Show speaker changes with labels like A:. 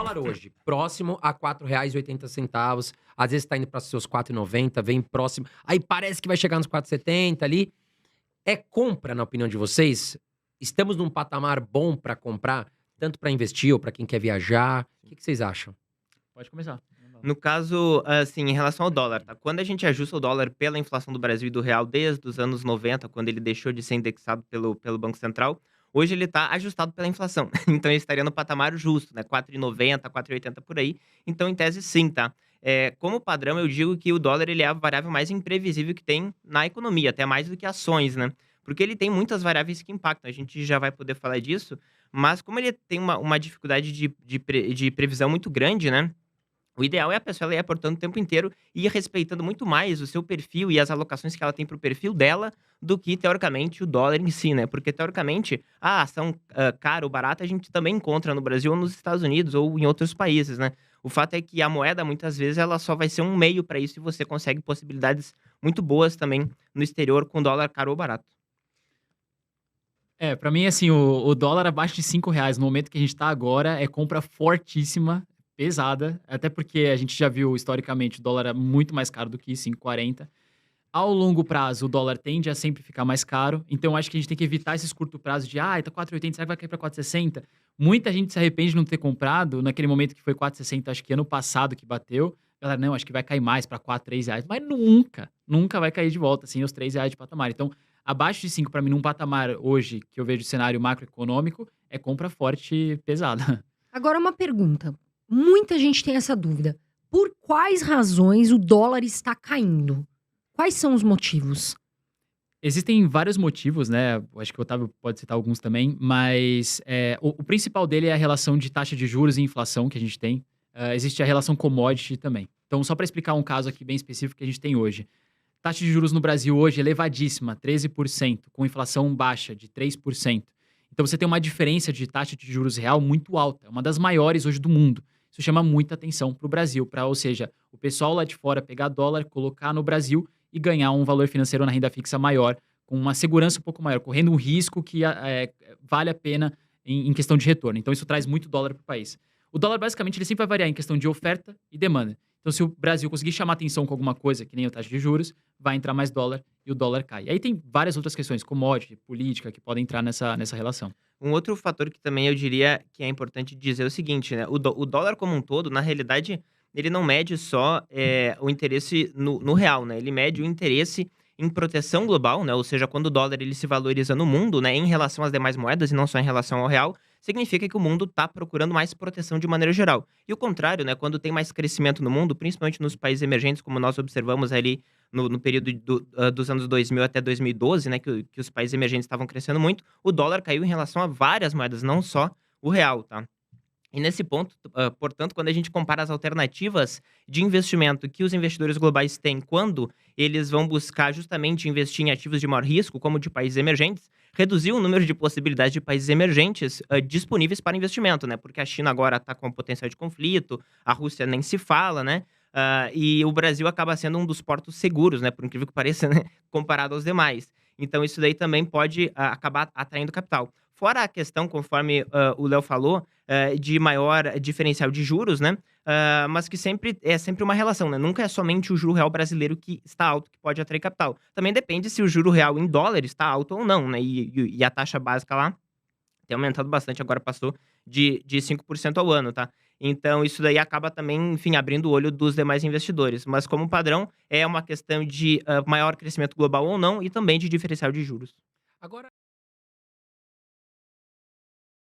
A: dólar hoje, próximo a R$ 4,80, às vezes tá indo para seus 4,90, vem próximo, aí parece que vai chegar nos 4,70 ali. É compra, na opinião de vocês? Estamos num patamar bom para comprar, tanto para investir ou para quem quer viajar? O que vocês acham?
B: Pode começar.
C: No caso, assim, em relação ao dólar, tá? Quando a gente ajusta o dólar pela inflação do Brasil e do real desde os anos 90, quando ele deixou de ser indexado pelo Banco Central, hoje ele está ajustado pela inflação. Então ele estaria no patamar justo, né? 4,90, 4,80 por aí. Então, em tese, sim, tá? Como padrão, eu digo que o dólar ele é a variável mais imprevisível que tem na economia, até mais do que ações, né? Porque ele tem muitas variáveis que impactam. A gente já vai poder falar disso, mas como ele tem uma dificuldade de previsão muito grande, né? O ideal é a pessoa ela ir aportando o tempo inteiro e ir respeitando muito mais o seu perfil e as alocações que ela tem para o perfil dela, do que teoricamente o dólar em si, né? Porque teoricamente a ação, cara ou barata a gente também encontra no Brasil ou nos Estados Unidos ou em outros países, né? O fato é que a moeda muitas vezes ela só vai ser um meio para isso e você consegue possibilidades muito boas também no exterior com dólar caro ou barato.
B: Pra mim, assim, o dólar abaixo de R$ 5 no momento que a gente tá agora, é compra fortíssima, pesada, até porque a gente já viu historicamente o dólar é muito mais caro do que 5,40. Ao longo prazo, o dólar tende a sempre ficar mais caro, então eu acho que a gente tem que evitar esses curto prazo de: "Ai, tá 4,80, será que vai cair pra 4,60?". Muita gente se arrepende de não ter comprado naquele momento que foi 4,60, acho que ano passado que bateu. Galera: "Não, acho que vai cair mais pra 4, R$ 3", mas nunca, nunca vai cair de volta, assim, aos R$ 3 de patamar. Então, abaixo de 5 pra mim, num patamar hoje que eu vejo cenário macroeconômico, é compra forte e pesada.
D: Agora uma pergunta, muita gente tem essa dúvida, por quais razões o dólar está caindo? Quais são os motivos?
B: Existem vários motivos, né, eu acho que o Otávio pode citar alguns também, mas, o principal dele é a relação de taxa de juros e inflação que a gente tem. Existe a relação commodity também. Então, só para explicar um caso aqui bem específico que a gente tem hoje. Taxa de juros no Brasil hoje elevadíssima, 13%, com inflação baixa de 3%. Então você tem uma diferença de taxa de juros real muito alta, é uma das maiores hoje do mundo. Isso chama muita atenção para o Brasil, ou seja, o pessoal lá de fora pegar dólar, colocar no Brasil e ganhar um valor financeiro na renda fixa maior, com uma segurança um pouco maior, correndo um risco que vale a pena em questão de retorno. Então isso traz muito dólar para o país. O dólar, basicamente, ele sempre vai variar em questão de oferta e demanda. Então, se o Brasil conseguir chamar atenção com alguma coisa, que nem a taxa de juros, vai entrar mais dólar e o dólar cai. E aí tem várias outras questões, commodity, política, que podem entrar nessa relação.
C: Um outro fator que também eu diria que é importante dizer é o seguinte, né? O dólar como um todo, na realidade, ele não mede só o interesse no real, né? Ele mede o interesse em proteção global, né? Ou seja, quando o dólar ele se valoriza no mundo, né, em relação às demais moedas e não só em relação ao real, significa que o mundo está procurando mais proteção de maneira geral. E o contrário, né? Quando tem mais crescimento no mundo, principalmente nos países emergentes, como nós observamos ali no período dos anos 2000 até 2012, né, que os países emergentes estavam crescendo muito, o dólar caiu em relação a várias moedas, não só o real, tá? E nesse ponto, portanto, quando a gente compara as alternativas de investimento que os investidores globais têm quando eles vão buscar justamente investir em ativos de maior risco, como de países emergentes, reduzir o número de possibilidades de países emergentes disponíveis para investimento, né? Porque a China agora está com potencial de conflito, a Rússia nem se fala, né? E o Brasil acaba sendo um dos portos seguros, né? Por incrível que pareça, né? Comparado aos demais. Então, isso daí também pode acabar atraindo capital. Fora a questão, conforme o Léo falou, de maior diferencial de juros, né? Mas que sempre é sempre uma relação, né? Nunca é somente o juro real brasileiro que está alto que pode atrair capital. Também depende se o juro real em dólar está alto ou não, né? E a taxa básica lá tem aumentado bastante, agora passou de 5% ao ano, tá? Então isso daí acaba também, enfim, abrindo o olho dos demais investidores. Mas como padrão, é uma questão de maior crescimento global ou não e também de diferencial de juros.
A: Agora